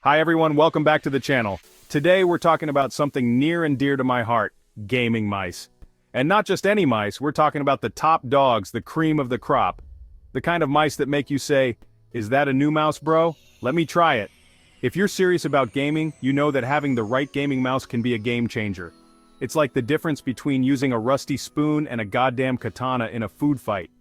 Hi everyone, welcome back to the channel. Today we're talking about something near and dear to my heart, gaming mice. And not just any mice, we're talking about the top dogs, the cream of the crop. The kind of mice that make you say, "Is that a new mouse, bro? Let me try it." If you're serious about gaming, you know that having the right gaming mouse can be a game changer. It's like the difference between using a rusty spoon and a goddamn katana in a food fight.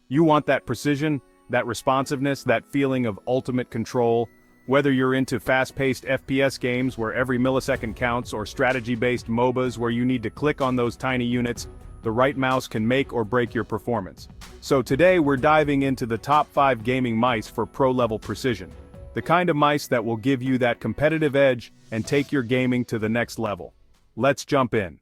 You want that precision, that responsiveness, that feeling of ultimate control. Whether you're into fast-paced FPS games where every millisecond counts or strategy-based MOBAs where you need to click on those tiny units, the right mouse can make or break your performance. So today we're diving into the top 5 gaming mice for pro-level precision. The kind of mice that will give you that competitive edge and take your gaming to the next level. Let's jump in.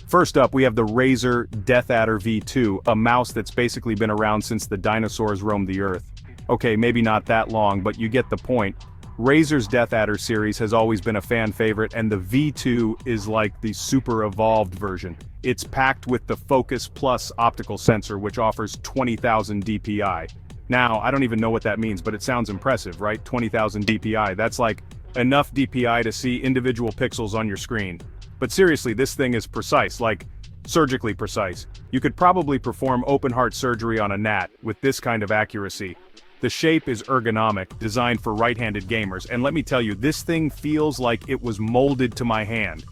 First up, we have the Razer Death Adder V2, a mouse that's basically been around since the dinosaurs roamed the earth. Okay, maybe not that long, but you get the point. Razer's Death Adder series has always been a fan favorite, and the V2 is like the super evolved version. It's packed with the Focus Plus optical sensor, which offers 20,000 dpi. Now, I don't even know what that means, but it sounds impressive, right? 20,000 dpi, that's like enough dpi to see individual pixels on your screen. But seriously, this thing is precise, like surgically precise. You could probably perform open-heart surgery on a gnat with this kind of accuracy. The shape is ergonomic, designed for right-handed gamers, and let me tell you, this thing feels like it was molded to my hand.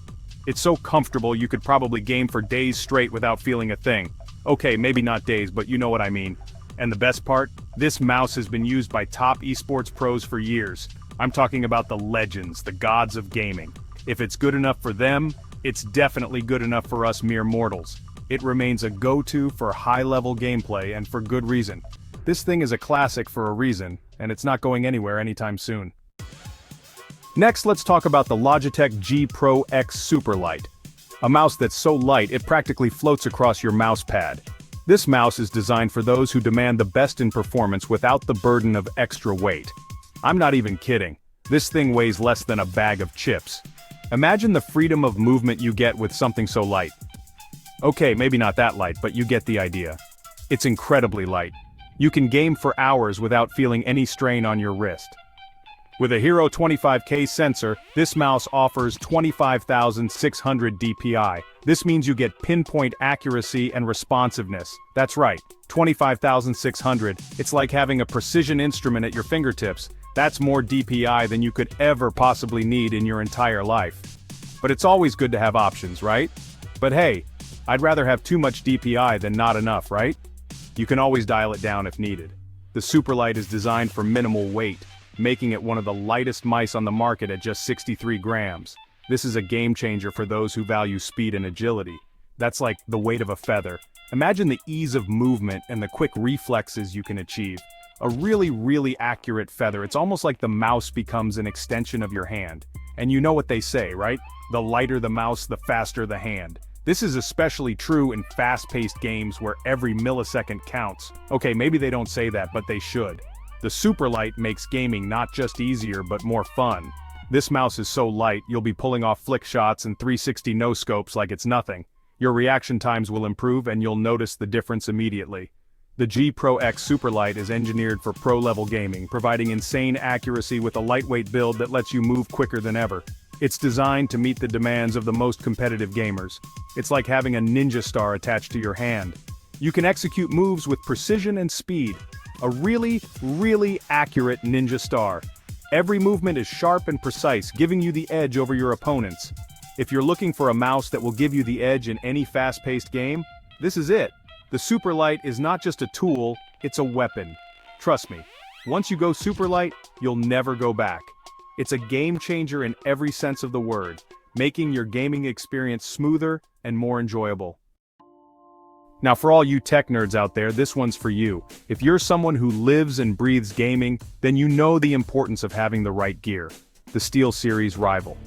It's so comfortable you could probably game for days straight without feeling a thing. Okay, maybe not days, but you know what I mean. And the best part? This mouse has been used by top esports pros for years. I'm talking about the legends, the gods of gaming. If it's good enough for them, it's definitely good enough for us mere mortals. It remains a go-to for high-level gameplay, and for good reason. This thing is a classic for a reason, and it's not going anywhere anytime soon. Next, let's talk about the Logitech G Pro X Superlight. A mouse that's so light it practically floats across your mouse pad. This mouse is designed for those who demand the best in performance without the burden of extra weight. I'm not even kidding. This thing weighs less than a bag of chips. Imagine the freedom of movement you get with something so light. Okay, maybe not that light, but you get the idea. It's incredibly light. You can game for hours without feeling any strain on your wrist. With a Hero 25K sensor, this mouse offers 25,600 dpi. This means you get pinpoint accuracy and responsiveness. That's right, 25,600. It's like having a precision instrument at your fingertips. That's more dpi than you could ever possibly need in your entire life. But it's always good to have options, right? But hey, I'd rather have too much dpi than not enough, right? You can always dial it down if needed. The Superlight is designed for minimal weight, making it one of the lightest mice on the market at just 63 grams. This is a game changer for those who value speed and agility. That's like the weight of a feather. Imagine the ease of movement and the quick reflexes you can achieve. A really accurate feather. It's almost like the mouse becomes an extension of your hand. And you know what they say, right? The lighter the mouse, the faster the hand. This is especially true in fast-paced games where every millisecond counts. Okay, maybe they don't say that, but they should. The Superlight makes gaming not just easier, but more fun. This mouse is so light, you'll be pulling off flick shots and 360 no-scopes like it's nothing. Your reaction times will improve and you'll notice the difference immediately. The G Pro X Superlight is engineered for pro-level gaming, providing insane accuracy with a lightweight build that lets you move quicker than ever. It's designed to meet the demands of the most competitive gamers. It's like having a ninja star attached to your hand. You can execute moves with precision and speed. A really accurate ninja star. Every movement is sharp and precise, giving you the edge over your opponents. If you're looking for a mouse that will give you the edge in any fast-paced game, this is it. The Superlight is not just a tool, it's a weapon. Trust me, once you go Superlight, you'll never go back. It's a game changer in every sense of the word, making your gaming experience smoother and more enjoyable. Now for all you tech nerds out there, this one's for you. If you're someone who lives and breathes gaming, then you know the importance of having the right gear. The SteelSeries Rival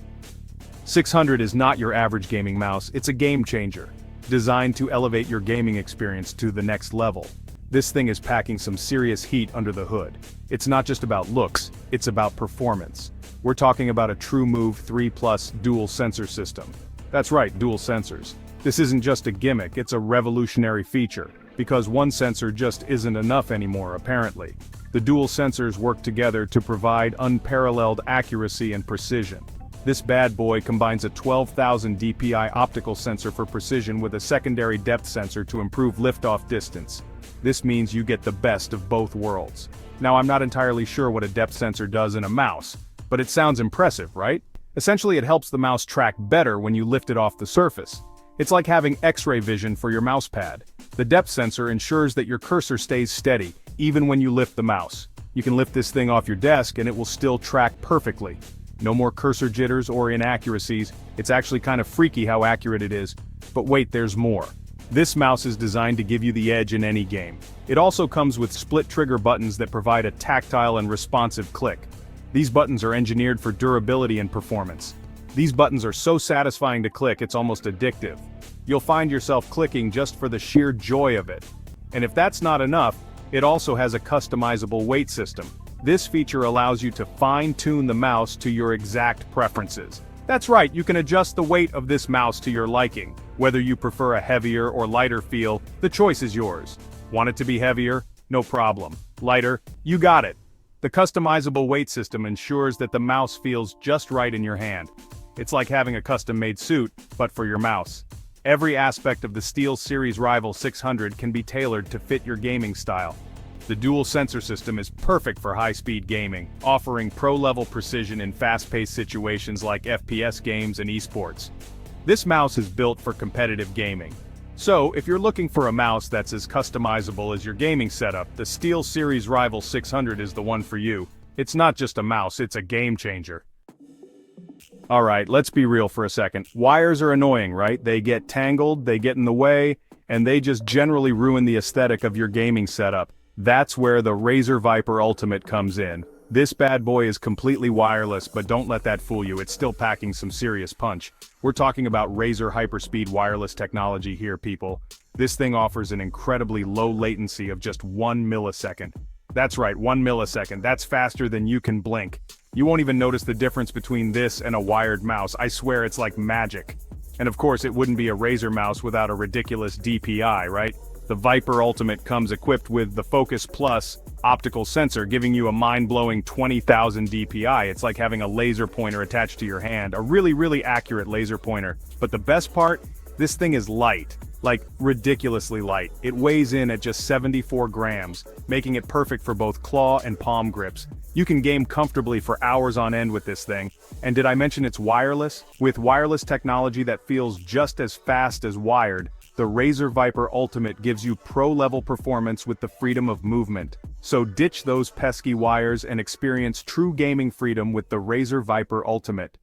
600 is not your average gaming mouse, it's a game changer, designed to elevate your gaming experience to the next level. This thing is packing some serious heat under the hood. It's not just about looks, it's about performance. We're talking about a TrueMove 3+ dual sensor system. That's right, dual sensors. This isn't just a gimmick, it's a revolutionary feature. because one sensor just isn't enough anymore apparently. The dual sensors work together to provide unparalleled accuracy and precision. This bad boy combines a 12,000 dpi optical sensor for precision with a secondary depth sensor to improve liftoff distance. This means you get the best of both worlds. Now I'm not entirely sure what a depth sensor does in a mouse, but it sounds impressive, right? Essentially it helps the mouse track better when you lift it off the surface. It's like having X-ray vision for your mouse pad. The depth sensor ensures that your cursor stays steady, even when you lift the mouse. You can lift this thing off your desk and it will still track perfectly. No more cursor jitters or inaccuracies. It's actually kind of freaky how accurate it is. But wait, there's more. This mouse is designed to give you the edge in any game. It also comes with split trigger buttons that provide a tactile and responsive click. These buttons are engineered for durability and performance. These buttons are so satisfying to click it's almost addictive. You'll find yourself clicking just for the sheer joy of it. And if that's not enough, it also has a customizable weight system. This feature allows you to fine-tune the mouse to your exact preferences. That's right, you can adjust the weight of this mouse to your liking. Whether you prefer a heavier or lighter feel, the choice is yours. Want it to be heavier? No problem. Lighter? You got it. The customizable weight system ensures that the mouse feels just right in your hand. It's like having a custom-made suit, but for your mouse. Every aspect of the SteelSeries Rival 600 can be tailored to fit your gaming style. The dual sensor system is perfect for high-speed gaming, offering pro-level precision in fast-paced situations like FPS games and esports. This mouse is built for competitive gaming. So, if you're looking for a mouse that's as customizable as your gaming setup, the SteelSeries Rival 600 is the one for you. It's not just a mouse, it's a game changer. Alright, let's be real for a second. Wires are annoying, right? They get tangled, they get in the way, and they just generally ruin the aesthetic of your gaming setup. That's where the Razer Viper Ultimate comes in. This bad boy is completely wireless, but don't let that fool you, it's still packing some serious punch. We're talking about Razer hyperspeed wireless technology here, people. This thing offers an incredibly low latency of just 1 millisecond. That's right, 1 millisecond, that's faster than you can blink. You won't even notice the difference between this and a wired mouse, I swear it's like magic. And of course it wouldn't be a Razer mouse without a ridiculous DPI, right? The Viper Ultimate comes equipped with the Focus Plus optical sensor, giving you a mind-blowing 20,000 DPI. It's like having a laser pointer attached to your hand, a really accurate laser pointer. But the best part? This thing is light. Like, ridiculously light. It weighs in at just 74 grams, making it perfect for both claw and palm grips. You can game comfortably for hours on end with this thing. And did I mention it's wireless? With wireless technology that feels just as fast as wired, the Razer Viper Ultimate gives you pro-level performance with the freedom of movement. So ditch those pesky wires and experience true gaming freedom with the Razer Viper Ultimate.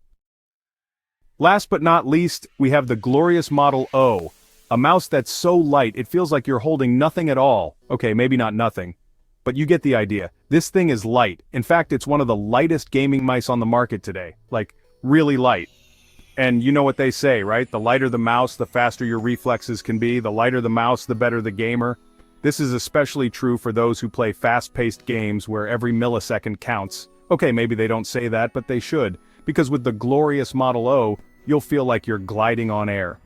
Last but not least, we have the glorious Model O. A mouse that's so light it feels like you're holding nothing at all. Okay, maybe not nothing. But you get the idea. This thing is light. In fact, it's one of the lightest gaming mice on the market today. Like, really light. And you know what they say, right? The lighter the mouse, the faster your reflexes can be. The lighter the mouse, the better the gamer. This is especially true for those who play fast-paced games where every millisecond counts. Okay, maybe they don't say that, but they should. Because with the glorious Model O, you'll feel like you're gliding on air.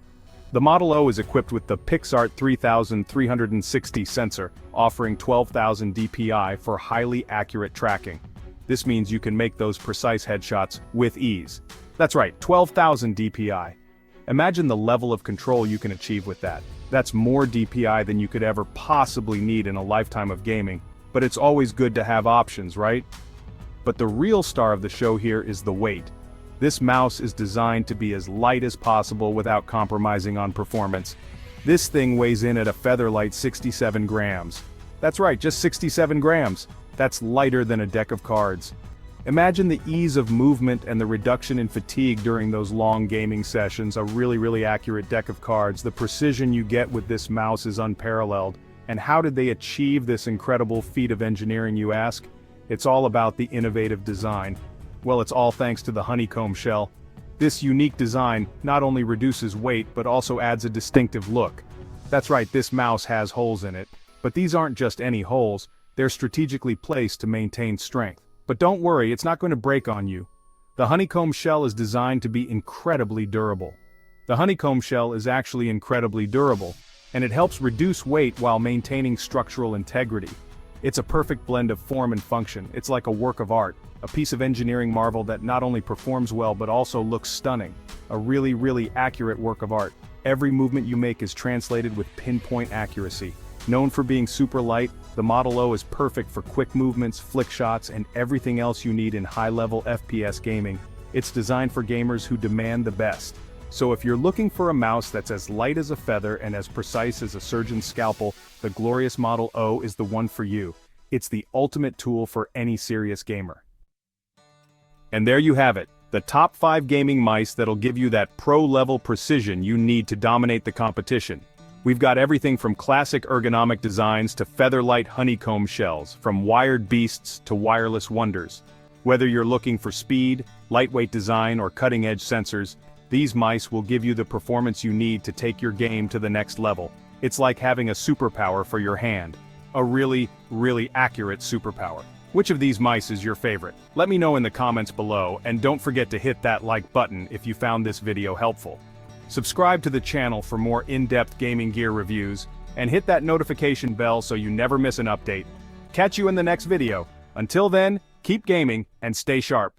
The Model O is equipped with the PixArt 3360 sensor, offering 12,000 dpi for highly accurate tracking. This means you can make those precise headshots with ease. That's right, 12,000 dpi. Imagine the level of control you can achieve with that. That's more dpi than you could ever possibly need in a lifetime of gaming, but it's always good to have options, right? But the real star of the show here is the weight. This mouse is designed to be as light as possible without compromising on performance. This thing weighs in at a featherlight 67 grams. That's right, just 67 grams. That's lighter than a deck of cards. Imagine the ease of movement and the reduction in fatigue during those long gaming sessions. A really accurate deck of cards. The precision you get with this mouse is unparalleled. And how did they achieve this incredible feat of engineering, you ask? It's all about the innovative design. Well, it's all thanks to the honeycomb shell. This unique design not only reduces weight but also adds a distinctive look. That's right, this mouse has holes in it. But these aren't just any holes, they're strategically placed to maintain strength. But don't worry, it's not going to break on you. The honeycomb shell is designed to be incredibly durable. The honeycomb shell is actually incredibly durable. and it helps reduce weight while maintaining structural integrity. It's a perfect blend of form and function. It's like a work of art, a piece of engineering marvel that not only performs well but also looks stunning. A really accurate work of art. Every movement you make is translated with pinpoint accuracy. Known for being super light, the Model O is perfect for quick movements, flick shots, and everything else you need in high-level FPS gaming. It's designed for gamers who demand the best. So if you're looking for a mouse that's as light as a feather and as precise as a surgeon's scalpel, the glorious Model O is the one for you. It's the ultimate tool for any serious gamer. And there you have it, the top 5 gaming mice that'll give you that pro-level precision you need to dominate the competition. We've got everything from classic ergonomic designs to feather-light honeycomb shells, from wired beasts to wireless wonders. Whether you're looking for speed, lightweight design, or cutting-edge sensors, these mice will give you the performance you need to take your game to the next level. It's like having a superpower for your hand. A really accurate superpower. Which of these mice is your favorite? Let me know in the comments below, and don't forget to hit that like button if you found this video helpful. Subscribe to the channel for more in-depth gaming gear reviews, and hit that notification bell so you never miss an update. Catch you in the next video. Until then, keep gaming and stay sharp.